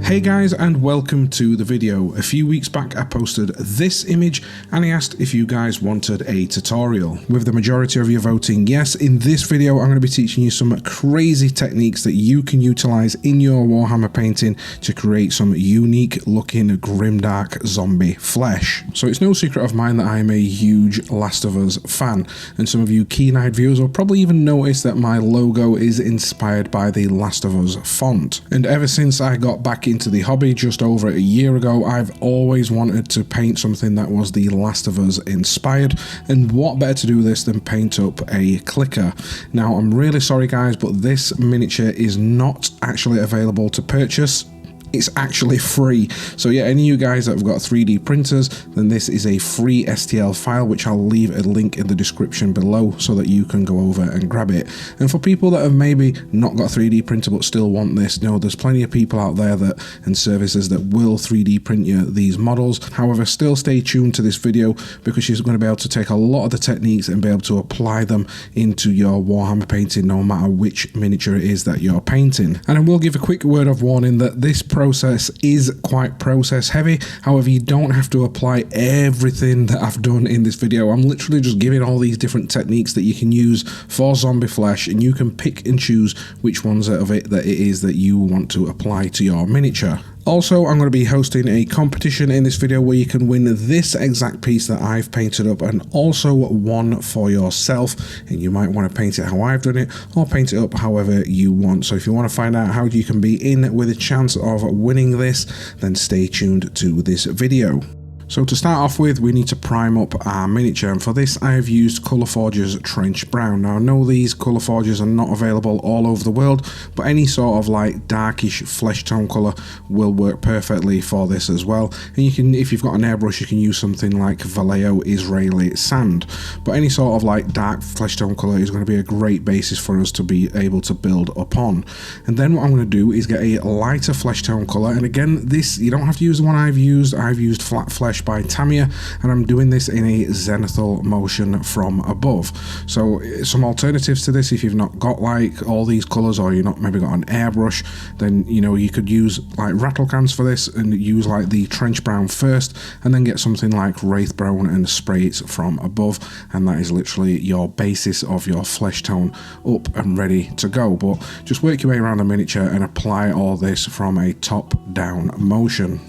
Hey guys, and welcome to the video. A few weeks back I posted this image and I asked if you guys wanted a tutorial. With the majority of you voting yes, in this video I'm going to be teaching you some crazy techniques that you can utilize in your Warhammer painting to create some unique looking Grimdark Zombie Flesh. So it's no secret of mine that I am a huge Last of Us fan, and some of you keen-eyed viewers will probably even notice that my logo is inspired by the Last of Us font. And ever since I got back into the hobby just over a year ago, I've always wanted to paint something that was the Last of Us inspired, and what better to do this than paint up a clicker. Now I'm really sorry guys, but this miniature is not actually available to purchase. It's actually free. So yeah, any of you guys that have got 3D printers, then this is a free STL file, which I'll leave a link in the description below so that you can go over and grab it. And for people that have maybe not got a 3D printer but still want this, you know, there's plenty of people out there that and services that will 3D print you these models. However, still stay tuned to this video because she's going to be able to take a lot of the techniques and be able to apply them into your Warhammer painting, no matter which miniature it is that you're painting. And I will give a quick word of warning that this process is quite process heavy. However, you don't have to apply everything that I've done in this video. I'm literally just giving all these different techniques that you can use for zombie flesh, and you can pick and choose which ones of it that it is that you want to apply to your miniature. Also, I'm going to be hosting a competition in this video where you can win this exact piece that I've painted up, and also one for yourself, and you might want to paint it how I've done it or paint it up however you want. So if you want to find out how you can be in with a chance of winning this, then stay tuned to this video. So to start off with, we need to prime up our miniature, and for this I have used Colourforge's Trench Brown. Now I know these Colourforges are not available all over the world, but any sort of like darkish flesh tone colour will work perfectly for this as well. And you can, if you've got an airbrush, you can use something like Vallejo Israeli Sand. But any sort of like dark flesh tone colour is going to be a great basis for us to be able to build upon. And then what I'm going to do is get a lighter flesh tone colour, and again, this, you don't have to use the one I've used. I've used Flat Flesh by Tamiya, and I'm doing this in a zenithal motion from above. So some alternatives to this, if you've not got like all these colors, or you're not maybe got an airbrush, then you know you could use like rattle cans for this and use like the trench brown first, and then get something like wraith brown and spray it from above, and that is literally your basis of your flesh tone up and ready to go. But just work your way around the miniature and apply all this from a top down motion.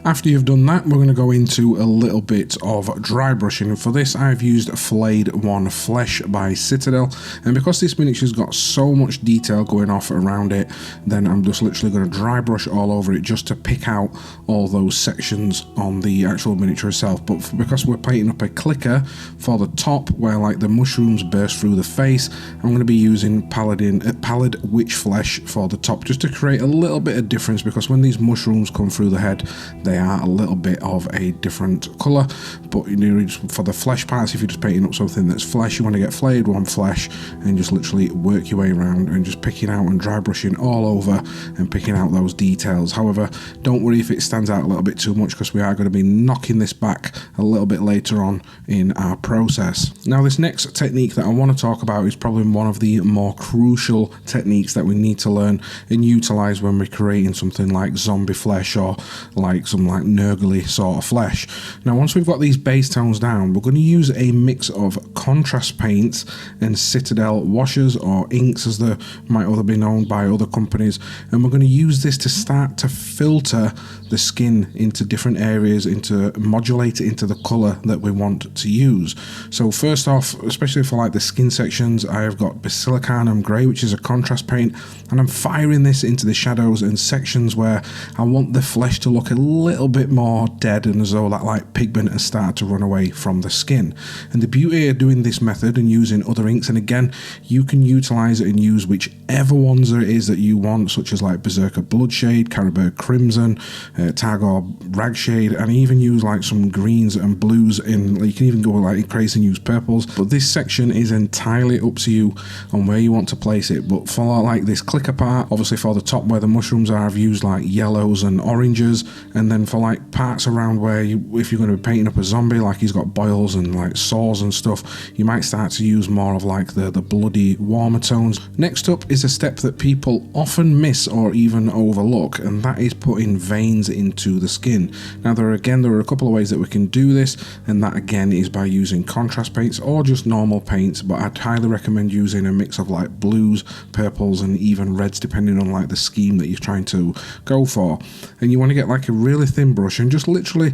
After you've done that, we're going to go into a little bit of dry brushing, and for this I've used Flayed One Flesh by Citadel, and because this miniature's got so much detail going off around it, then I'm just literally going to dry brush all over it just to pick out all those sections on the actual miniature itself. But because we're painting up a clicker for the top where like the mushrooms burst through the face, I'm going to be using Pallid Witch Flesh for the top, just to create a little bit of difference, because when these mushrooms come through the head, they are a little bit of a different colour. But you know, for the flesh parts, if you're just painting up something that's flesh, you want to get Flayed One Flesh and just literally work your way around and just picking out and dry brushing all over and picking out those details. However, don't worry if it stands out a little bit too much, because we are going to be knocking this back a little bit later on in our process. Now this next technique that I want to talk about is probably one of the more crucial techniques that we need to learn and utilise when we're creating something like zombie flesh, or like some like nurgly sort of flesh. Now once we've got these base tones down, we're going to use a mix of contrast paints and Citadel washes, or inks as they might other be known by other companies, and we're going to use this to start to filter the skin into different areas, into modulate it into the colour that we want to use. So first off, especially for like the skin sections, I have got Basilicanum Grey, which is a contrast paint, and I'm firing this into the shadows and sections where I want the flesh to look a little bit more dead and as though that like pigment has started to run away from the skin. And the beauty of doing this method and using other inks, and again, you can utilize it and use whichever ones there is that you want, such as like Berserker Bloodshade, Caribou Crimson, Tagore Ragshade, and even use like some greens and blues in, you can even go like crazy and use purples. But this section is entirely up to you on where you want to place it. But for like this clicker part, obviously for the top where the mushrooms are, I've used like yellows and oranges, and then for like parts around where if you're going to be painting up a zombie, like he's got boils and like sores and stuff, you might start to use more of like the bloody warmer tones. Next up is a step that people often miss or even overlook, and that is putting veins into the skin. Now there are a couple of ways that we can do this, and that again is by using contrast paints or just normal paints, but I'd highly recommend using a mix of like blues, purples and even reds depending on like the scheme that you're trying to go for. And you want to get like a really thin brush and just literally,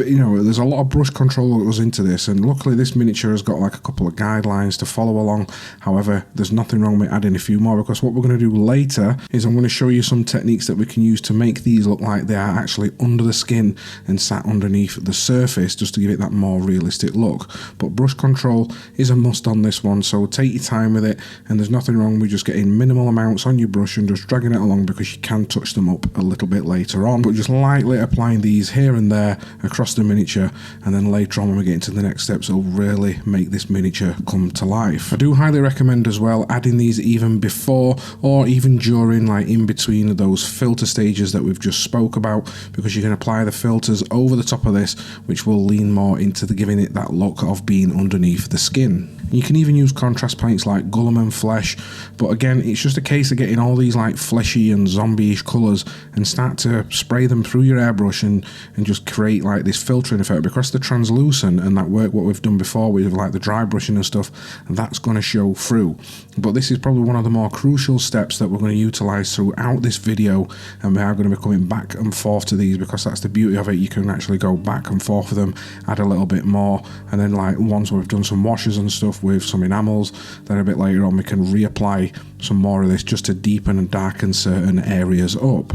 you know, there's a lot of brush control that goes into this, and luckily this miniature has got like a couple of guidelines to follow along. However, there's nothing wrong with adding a few more, because what we're going to do later is I'm going to show you some techniques that we can use to make these look like they are actually under the skin and sat underneath the surface, just to give it that more realistic look. But brush control is a must on this one, so take your time with it, and there's nothing wrong with just getting minimal amounts on your brush and just dragging it along, because you can touch them up a little bit later on. But just lightly applying these here and there across the miniature, and then later on when we get into the next steps, it'll really make this miniature come to life. I do highly recommend as well adding these either before or even during, like in between those filter stages that we've just spoke about, because you can apply the filters over the top of this, which will lean more into giving it that look of being underneath the skin. You can even use contrast paints like Grimdark Flesh, but again, it's just a case of getting all these like fleshy and zombie-ish colours and start to spray them through your airbrush and just create like this filtering effect, because they're translucent, and that work what we've done before with like the dry brushing and stuff, that's going to show through. But this is probably one of the more crucial steps that we're going to utilise throughout this video, and we are going to be coming back and forth to these, because that's the beauty of it. You can actually go back and forth with them, add a little bit more, and then like once we've done some washes and stuff with some enamels, then a bit later on we can reapply some more of this just to deepen and darken certain areas up.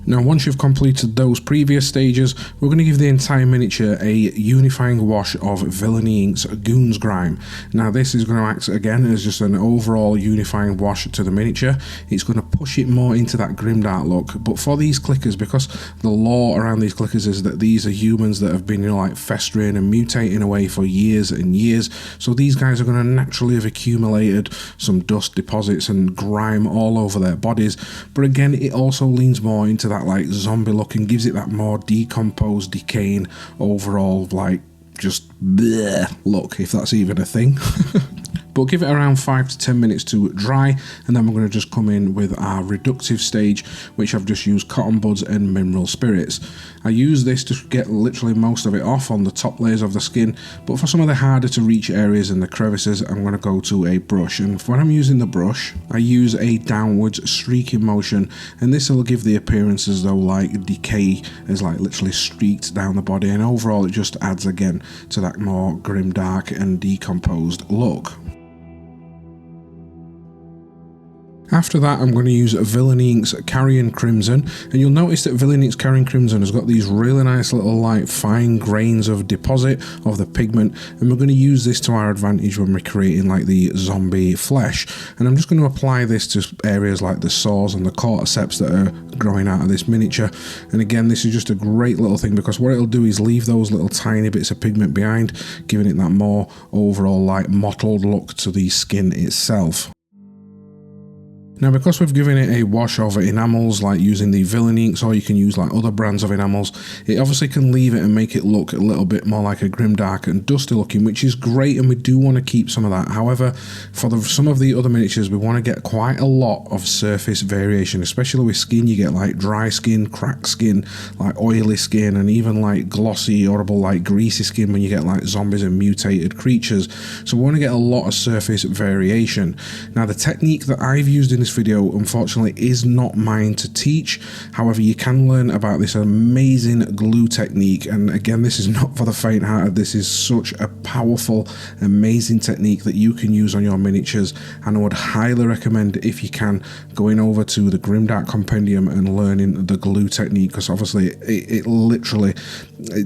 Now once you've completed those previous stages, we're going to give the entire miniature a unifying wash of Villainy Inc.'s Goons Grime. Now this is going to act again as just an overall unifying wash to the miniature. It's going to push it more into that grimdark look, but for these clickers, because the lore around these clickers is that these are humans that have been, you know, like festering and mutating away for years and years, so these guys are going to naturally have accumulated some dust deposits and grime all over their bodies. But again, it also leans more into that like zombie look and gives it that more decomposed, decaying overall like just bleh look, if that's even a thing. But give it around 5 to 10 minutes to dry, and then we're going to just come in with our reductive stage, which I've just used cotton buds and mineral spirits. I use this to get literally most of it off on the top layers of the skin, but for some of the harder to reach areas and the crevices, I'm going to go to a brush, and when I'm using the brush, I use a downwards streaking motion, and this will give the appearance as though like decay is like literally streaked down the body, and overall it just adds again to that more grimdark and decomposed look. After that, I'm going to use Villainy Inc.'s Carrion Crimson, and you'll notice that Villainy Inc.'s Carrion Crimson has got these really nice little like fine grains of deposit of the pigment, and we're going to use this to our advantage when we're creating like the zombie flesh. And I'm just going to apply this to areas like the sores and the cordyceps that are growing out of this miniature. And again, this is just a great little thing, because what it'll do is leave those little tiny bits of pigment behind, giving it that more overall like mottled look to the skin itself. Now, because we've given it a wash of enamels, like using the Villainy Inks, or you can use like other brands of enamels, it obviously can leave it and make it look a little bit more like a grimdark and dusty looking, which is great, and we do want to keep some of that. However, for some of the other miniatures, we want to get quite a lot of surface variation, especially with skin. You get like dry skin, cracked skin, like oily skin, and even like glossy, horrible, like greasy skin when you get like zombies and mutated creatures. So we want to get a lot of surface variation. Now, the technique that I've used in this video unfortunately is not mine to teach. However, you can learn about this amazing glue technique, and again, this is not for the faint-hearted. This is such a powerful, amazing technique that you can use on your miniatures, and I would highly recommend, if you can, going over to the Grimdark Compendium and learning the glue technique, because obviously it literally,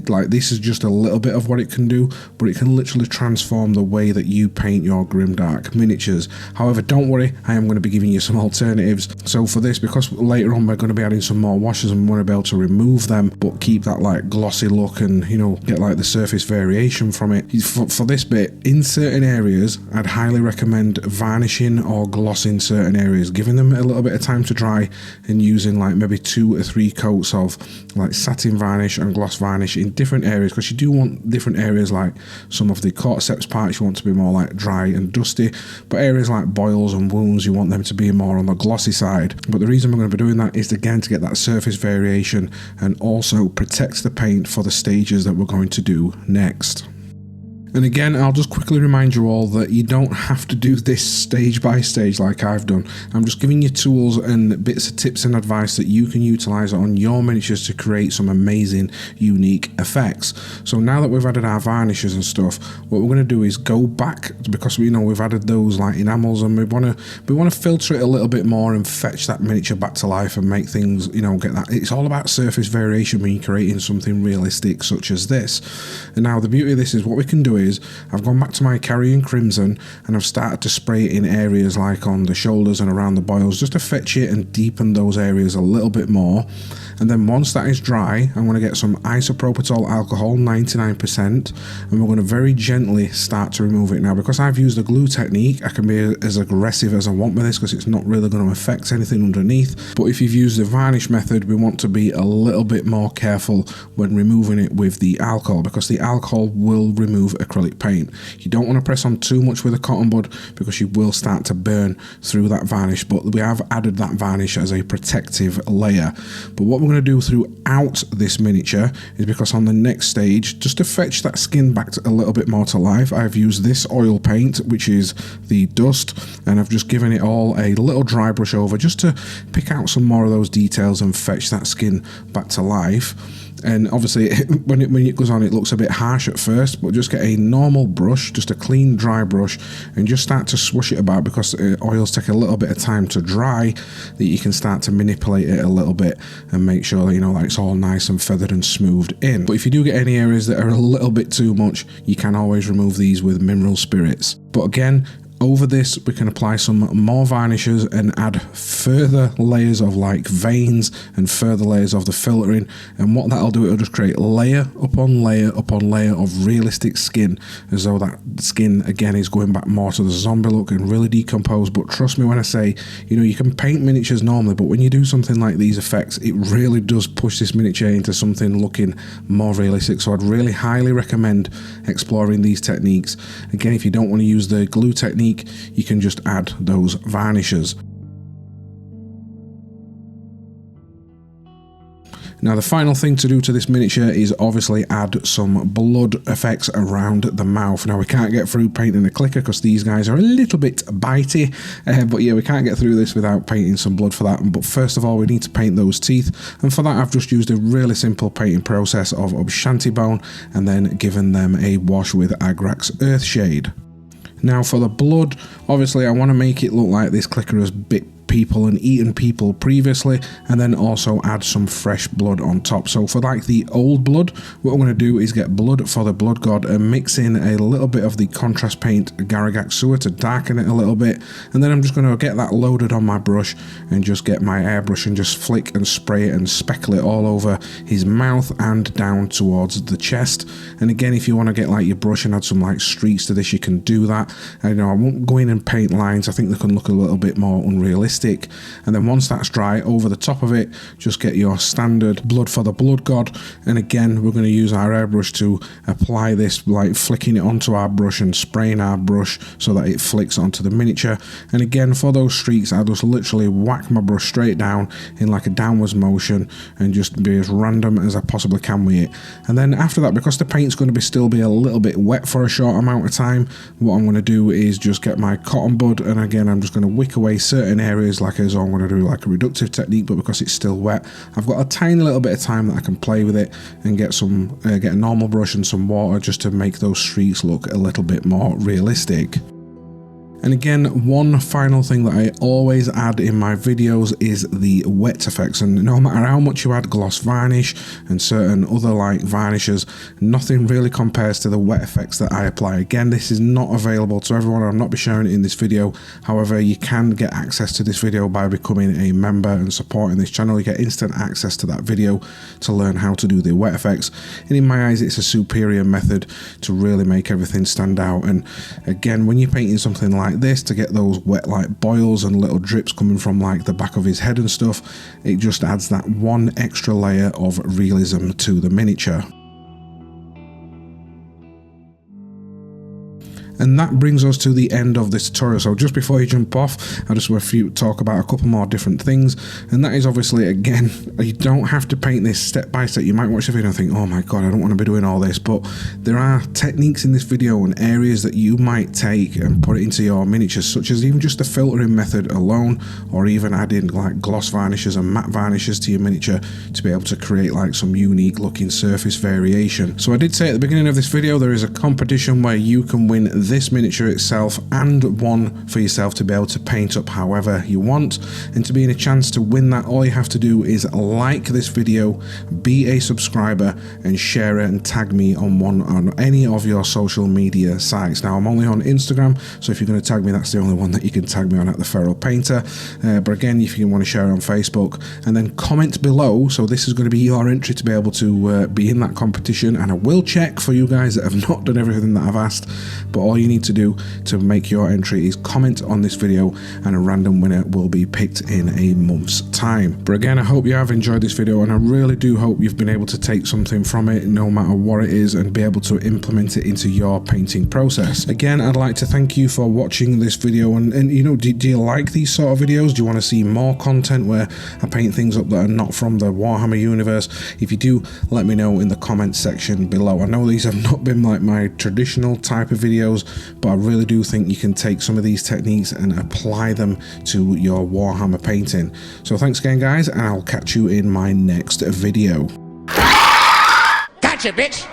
like, this is just a little bit of what it can do, but it can literally transform the way that you paint your Grimdark miniatures. However, don't worry, I am going to be giving you some alternatives. So for this, because later on we're going to be adding some more washes and we want to be able to remove them but keep that like glossy look and, you know, get like the surface variation from it. For this bit, in certain areas, I'd highly recommend varnishing or glossing certain areas, giving them a little bit of time to dry and using like maybe 2 or 3 coats of like satin varnish and gloss varnish in different areas, because you do want different areas, like some of the cordyceps parts you want to be more like dry and dusty, but areas like boils and wounds you want them to be more on the glossy side. But the reason we're going to be doing that is again to get that surface variation and also protect the paint for the stages that we're going to do next. And again, I'll just quickly remind you all that you don't have to do this stage by stage like I've done. I'm just giving you tools and bits of tips and advice that you can utilize on your miniatures to create some amazing, unique effects. So now that we've added our varnishes and stuff, what we're going to do is go back, because we know we've added those like enamels, and we want to filter it a little bit more and fetch that miniature back to life and make things, you know, get that. It's all about surface variation when you're creating something realistic such as this. And now the beauty of this is what we can do is I've gone back to my Carrion Crimson and I've started to spray it in areas like on the shoulders and around the boils, just to fetch it and deepen those areas a little bit more. And then once that is dry, I'm going to get some isopropyl alcohol, 99%, and we're going to very gently start to remove it. Now, because I've used the glue technique, I can be as aggressive as I want with this because it's not really going to affect anything underneath. But if you've used the varnish method, we want to be a little bit more careful when removing it with the alcohol, because the alcohol will remove acrylic paint. You don't want to press on too much with a cotton bud because you will start to burn through that varnish, but we have added that varnish as a protective layer. But what we're going to do throughout this miniature is, because on the next stage, just to fetch that skin back a little bit more to life, I've used this oil paint, which is the dust, and I've just given it all a little dry brush over just to pick out some more of those details and fetch that skin back to life. And obviously when it goes on, it looks a bit harsh at first, but just get a normal brush, just a clean dry brush, and just start to swoosh it about, because oils take a little bit of time to dry, that you can start to manipulate it a little bit and make sure that, you know, like it's all nice and feathered and smoothed in. But if you do get any areas that are a little bit too much, you can always remove these with mineral spirits. But again, over this we can apply some more varnishes and add further layers of like veins and further layers of the filtering, and what that'll do, it'll just create layer upon layer upon layer of realistic skin, as though that skin again is going back more to the zombie look and really decompose. But trust me when I say, you know, you can paint miniatures normally, but when you do something like these effects, it really does push this miniature into something looking more realistic. So I'd really highly recommend exploring these techniques. Again, if you don't want to use the glue technique, you can just add those varnishes. Now the final thing to do to this miniature is obviously add some blood effects around the mouth. Now we can't get through painting a clicker because these guys are a little bit bitey, but yeah, we can't get through this without painting some blood for that. But first of all, we need to paint those teeth, and for that I've just used a really simple painting process of Shanty Bone and then given them a wash with Agrax Earthshade. Now for the blood, obviously I want to make it look like this clicker has bit people and eaten people previously, and then also add some fresh blood on top. So for like the old blood, what we're going to do is get blood for the blood god and mix in a little bit of the contrast paint Garagax Sewer to darken it a little bit, and then I'm just going to get that loaded on my brush and just get my airbrush and just flick and spray it and speckle it all over his mouth and down towards the chest. And again, if you want to get like your brush and add some like streaks to this, you can do that. I know I won't go in and paint lines, I think they can look a little bit more unrealistic. And then once that's dry, over the top of it, just get your standard blood for the blood god. And again, we're going to use our airbrush to apply this, like flicking it onto our brush and spraying our brush so that it flicks onto the miniature. And again, for those streaks, I just literally whack my brush straight down in like a downwards motion and just be as random as I possibly can with it. And then after that, because the paint's going to still be a little bit wet for a short amount of time, what I'm going to do is just get my cotton bud, and again, I'm just going to wick away certain areas like as I'm going to do like a reductive technique, but because it's still wet, I've got a tiny little bit of time that I can play with it and get some get a normal brush and some water just to make those streaks look a little bit more realistic. And again, one final thing that I always add in my videos is the wet effects, and no matter how much you add gloss varnish and certain other like varnishes, nothing really compares to the wet effects that I apply. Again, this is not available to everyone. I'll not be sharing it in this video. However, you can get access to this video by becoming a member and supporting this channel. You get instant access to that video to learn how to do the wet effects, and in my eyes it's a superior method to really make everything stand out. And again, when you're painting something like this, to get those wet like boils and little drips coming from like the back of his head and stuff, it just adds that one extra layer of realism to the miniature. And that brings us to the end of this tutorial. So just before you jump off, I just want to talk about a couple more different things. And that is obviously, again, you don't have to paint this step by step. You might watch the video and think, oh my god, I don't want to be doing all this. But there are techniques in this video and areas that you might take and put it into your miniatures, such as even just the filtering method alone, or even adding like gloss varnishes and matte varnishes to your miniature to be able to create like some unique looking surface variation. So I did say at the beginning of this video, there is a competition where you can win this miniature itself and one for yourself to be able to paint up however you want. And to be in a chance to win that, all you have to do is like this video, be a subscriber, and share it and tag me on any of your social media sites. Now I'm only on Instagram, so if you're going to tag me, that's the only one that you can tag me on, at the Feral Painter. But again, if you want to share it on Facebook, and then comment below, so this is going to be your entry to be able to be in that competition. And I will check for you guys that have not done everything that I've asked, but all you need to do to make your entry is comment on this video, and a random winner will be picked in a month's time. But again, I hope you have enjoyed this video, and I really do hope you've been able to take something from it, no matter what it is, and be able to implement it into your painting process. Again, I'd like to thank you for watching this video, and you know, do you like these sort of videos? Do you want to see more content where I paint things up that are not from the Warhammer universe? If you do, let me know in the comments section below. I know these have not been like my traditional type of videos, but I really do think you can take some of these techniques and apply them to your Warhammer painting. So thanks again, guys, and I'll catch you in my next video. Gotcha, bitch!